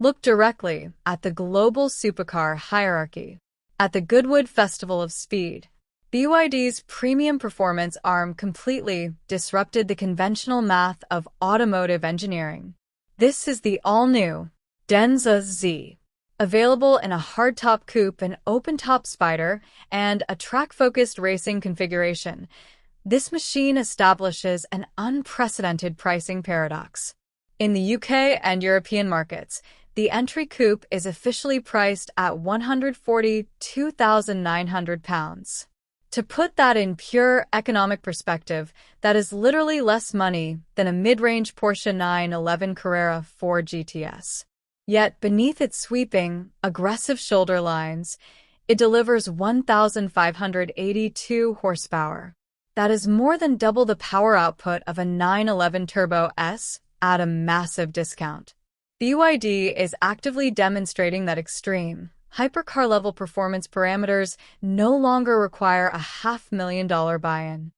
Look directly at the global supercar hierarchy. At the Goodwood Festival of Speed, BYD's premium performance arm completely disrupted the conventional math of automotive engineering. This is the all-new Denza Z, available in a hardtop coupe, an open-top spider, and a track-focused racing configuration. This machine establishes an unprecedented pricing paradox. In the UK and European markets, the entry coupe is officially priced at £142,900. To put that in pure economic perspective, that is literally less money than a mid-range Porsche 911 Carrera 4 GTS. Yet beneath its sweeping, aggressive shoulder lines, it delivers 1,582 horsepower. That is more than double the power output of a 911 Turbo S at a massive discount. BYD is actively demonstrating that extreme, hypercar-level performance parameters no longer require a $500,000 buy-in.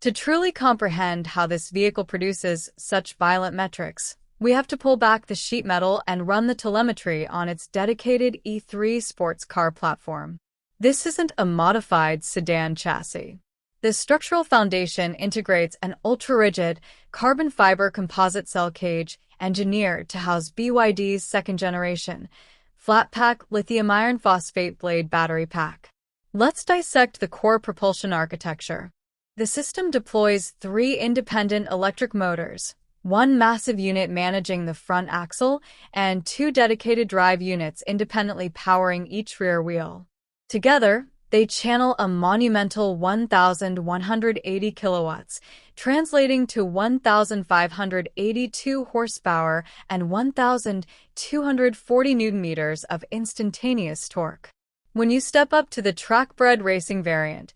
To truly comprehend how this vehicle produces such violent metrics, we have to pull back the sheet metal and run the telemetry on its dedicated E3 sports car platform. This isn't a modified sedan chassis. The structural foundation integrates an ultra-rigid, carbon fiber composite cell cage engineered to house BYD's second-generation, flat-pack lithium iron phosphate blade battery pack. Let's dissect the core propulsion architecture. The system deploys 3 independent electric motors, one massive unit managing the front axle, and 2 dedicated drive units independently powering each rear wheel. Together, they channel a monumental 1,180 kilowatts, translating to 1,582 horsepower and 1,240 newton-meters of instantaneous torque. When you step up to the track-bred racing variant,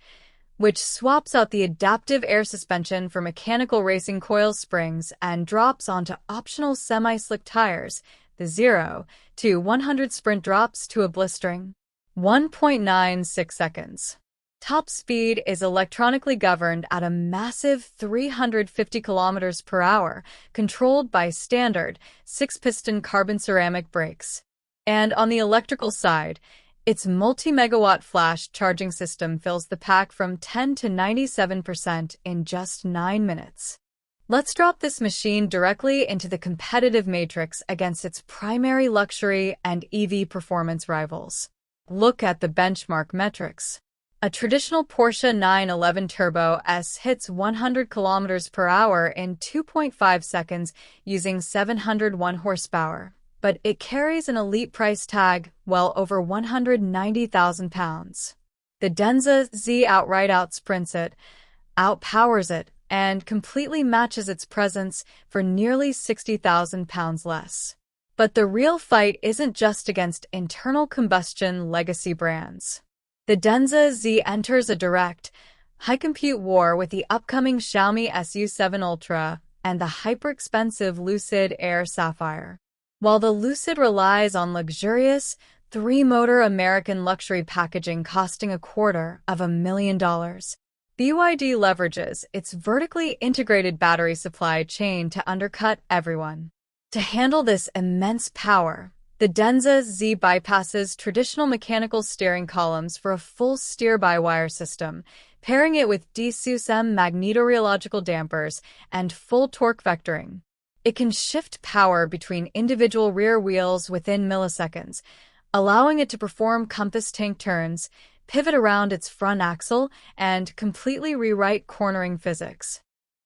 which swaps out the adaptive air suspension for mechanical racing coil springs and drops onto optional semi-slick tires, the 0 to 100 sprint drops to a blistering 1.96 seconds. Top speed is electronically governed at a massive 350 kilometers per hour, controlled by standard 6-piston carbon ceramic brakes. And on the electrical side, its multi-megawatt flash charging system fills the pack from 10 to 97% in just 9 minutes. Let's drop this machine directly into the competitive matrix against its primary luxury and EV performance rivals. Look at the benchmark metrics. A traditional Porsche 911 Turbo S hits 100 kilometers per hour in 2.5 seconds using 701 horsepower, but it carries an elite price tag well over £190,000. The Denza Z outright outsprints it, outpowers it, and completely matches its presence for nearly £60,000 less. But the real fight isn't just against internal combustion legacy brands. The Denza Z enters a direct, high-compute war with the upcoming Xiaomi SU7 Ultra and the hyper-expensive Lucid Air Sapphire. While the Lucid relies on luxurious, 3-motor American luxury packaging costing $250,000, BYD leverages its vertically integrated battery supply chain to undercut everyone. To handle this immense power, the Denza Z bypasses traditional mechanical steering columns for a full steer-by-wire system, pairing it with dissect magnetorheological dampers and full torque vectoring. It can shift power between individual rear wheels within milliseconds, allowing it to perform compass tank turns, pivot around its front axle, and completely rewrite cornering physics.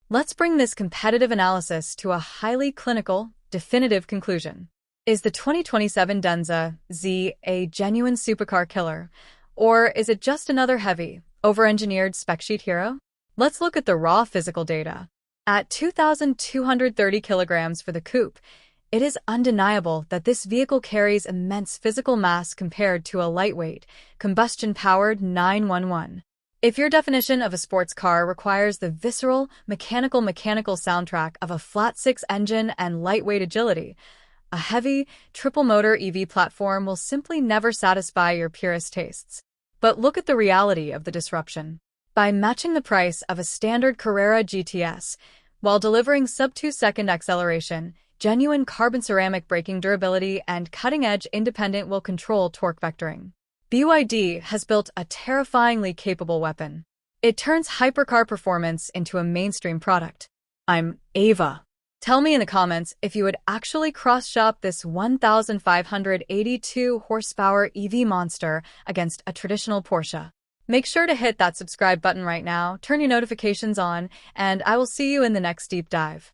Let's bring this competitive analysis to a highly clinical, definitive conclusion. Is the 2027 Denza Z a genuine supercar killer, or is it just another heavy, over-engineered spec-sheet hero? Let's look at the raw physical data. At 2,230 kilograms for the coupe, it is undeniable that this vehicle carries immense physical mass compared to a lightweight, combustion-powered 911. If your definition of a sports car requires the visceral, mechanical soundtrack of a flat-six engine and lightweight agility, a heavy, triple-motor EV platform will simply never satisfy your purest tastes. But look at the reality of the disruption. By matching the price of a standard Carrera GTS, while delivering sub-2-second acceleration, genuine carbon ceramic braking durability, and cutting-edge independent wheel control torque vectoring. BYD has built a terrifyingly capable weapon. It turns hypercar performance into a mainstream product. I'm Ava. Tell me in the comments if you would actually cross-shop this 1,582 horsepower EV monster against a traditional Porsche. Make sure to hit that subscribe button right now, turn your notifications on, and I will see you in the next deep dive.